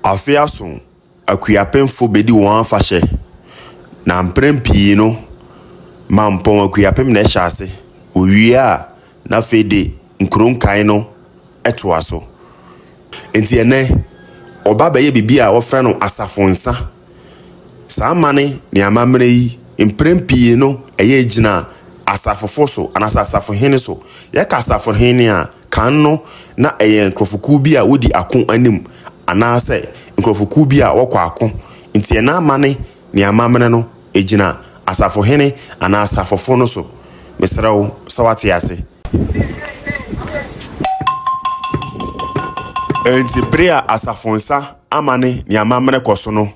Asafo Akuapem bedi wan fashe na mprempi no Mampong Akuapem na echase owia na fede nkronkan no etoa so enti ene oba baye bibia wo frɛ no Asafo Nsa saa mane ne amamre yi mprempi no eye gina asafofo so anasa asafo hene so ye ka asafo hene a kan no na eye nkrofoku bi a wodi akon anim anase nkrofoku bi a wokɔ akon nti na amane ne amamre no egina asafo hene ana asafofo no so mesrawo sawate ase enti brea Asafo Nsa amane ne amamre koso no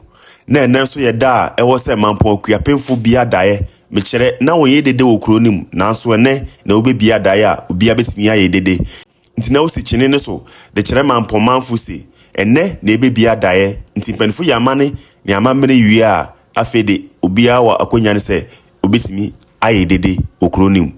na enenso ye da ewo se Mampong Akuapem bia dae mekere na wo ye dede wo kronim nanso ene na wo be bia dae a obia betimi aye dede nti na wo si chine ne so de kere Mampong manfo si ene na ebe bia dae nti penfo ya amane ne amamre wie a afede obia wa akonya ne se obetimi aye dede wo kronim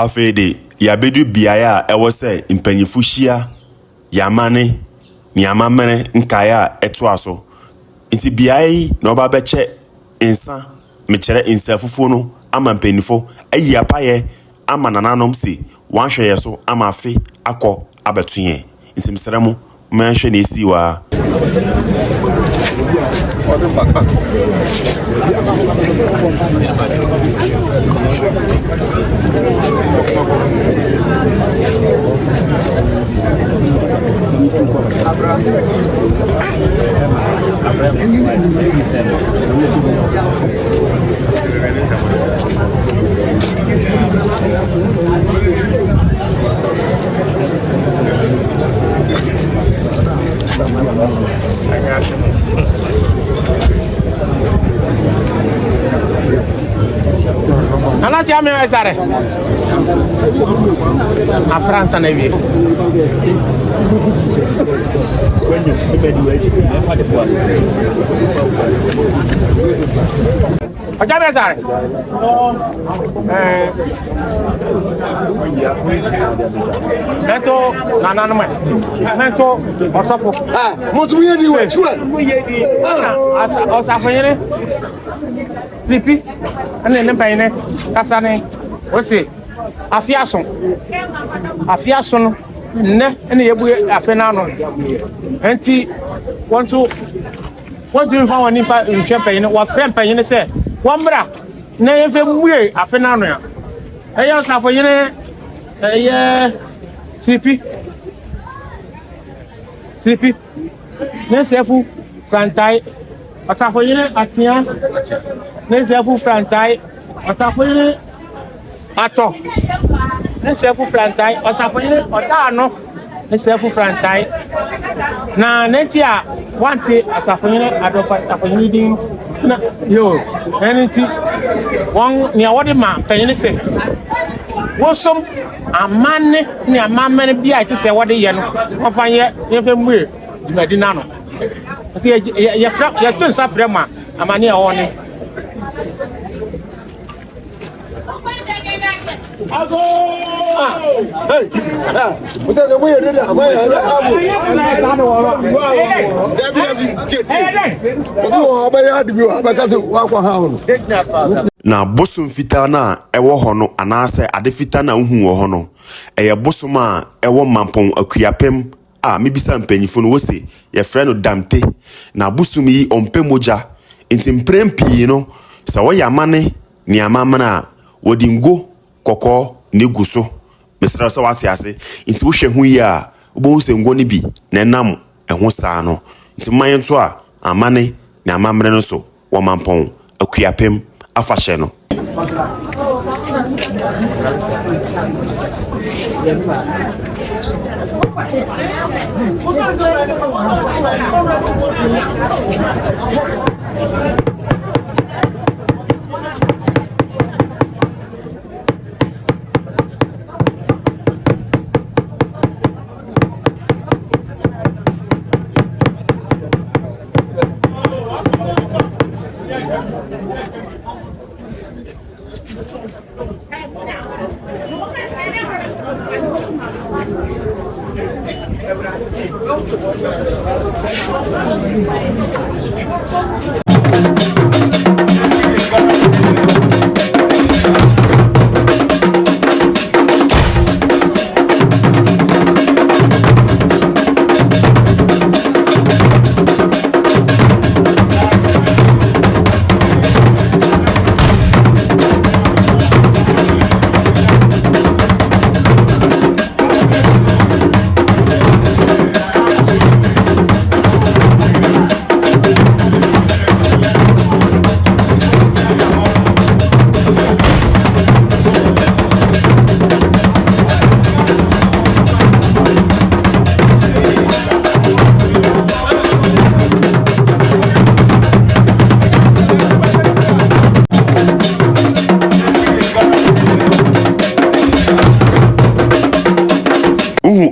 afede ya bedu biaya ewo se impanyifu hia yamane ni amamere nkaya etoaso nti biai na oba beche nsa mekere nsa fufu no ama mpanifo ayi apaye ama nananom si wanhwe yeso ama afi akọ abetuye nti msremu manhwe na esi wa Ana chame esare a France na vie Ajame esare Mento nananu me mento Asafo Montu ye di we Asafo yene Flippy ane ne bayine kasane wose afiaso no ne ene yebu afena no enti wonto mfa woni pa nhwe payine wa frem payine se wombra na yefe mue afena no ya eya Asafo yene Flippy ne sefu frantai Asafo yene atia ne sefu frantai Asafo yene ato ne sefu frantai Asafo yene otano ne sefu frantai na netia wanti Asafo yene adopa Asafo yene din na yo eniti won ni awode ma panyine se wosom amane ni amamene bia ti se wode ye no ofanye yefe mue dimadina no ya to nsa frema amane e woni Hey, mutaka mwe dede amaya abu. Na bosom fita na ewo ho no anase ade fita na uhu wo ho no eye bosom a ewo Mampong Akuapem a mebisa mpanyifo no wose ye frɛ no damte na bosom yi ompe moja nti mprempi no sa wo yamane ni amamana wodi ngo kokɔ ne guso mesra sa wate ase nti wo hwɛ hu yi a obo se ngo ni bi na nam eho saa no nti man to a amane na amamre no so wo Mampong Akuapem afahye no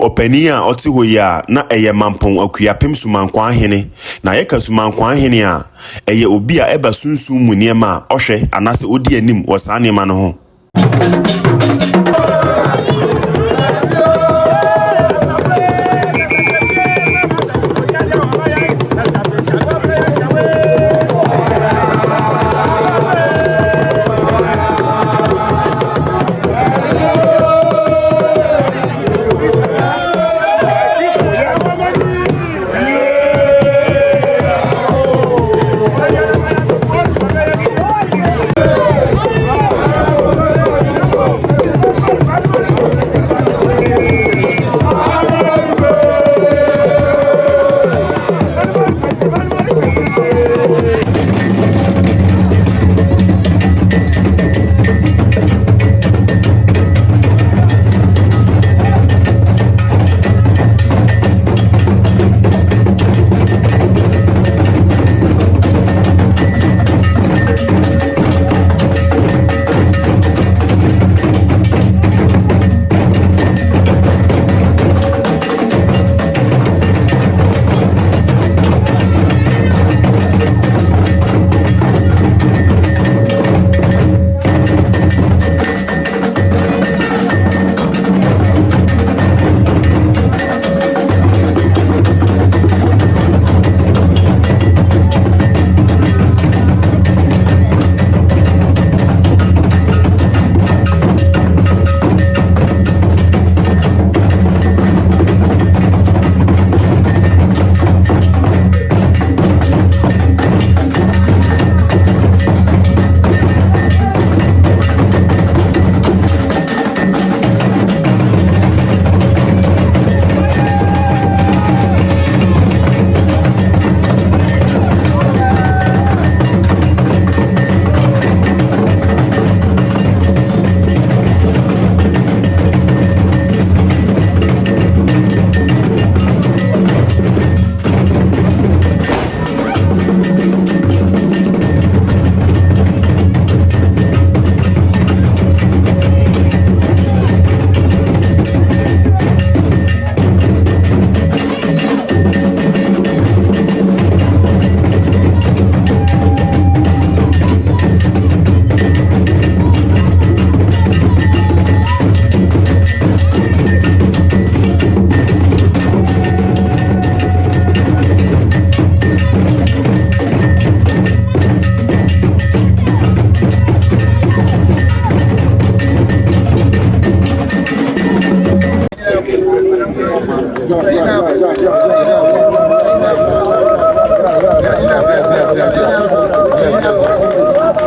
opani a oti hoya na eye Mampong Akuapem sumankwan hene na ye ka sumankwan hene a eye obi a eba sunsun mu niema ohwe anase odi anim wo saa niema no ho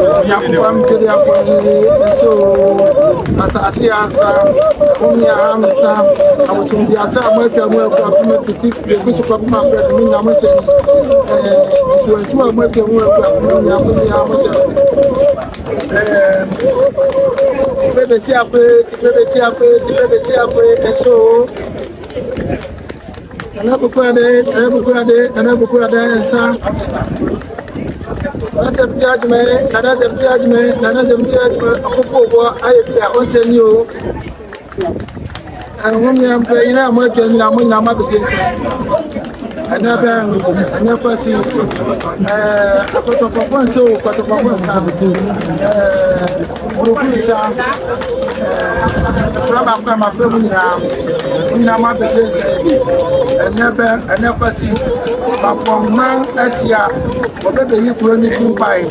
Yakuam Siriapo, so Asia, Omnia Hamsa, I was in the Asa America, where to teach the Bishop of Market, I mean, I'm saying, to ensure American work, and so another credit, and some. Another judgment, I send you. And when I'm playing, I'm working, I'm in my mother case. I never see a photograph, so from my family now. In my mother case, I never see. But from man, as ya, whatever you will need to buy.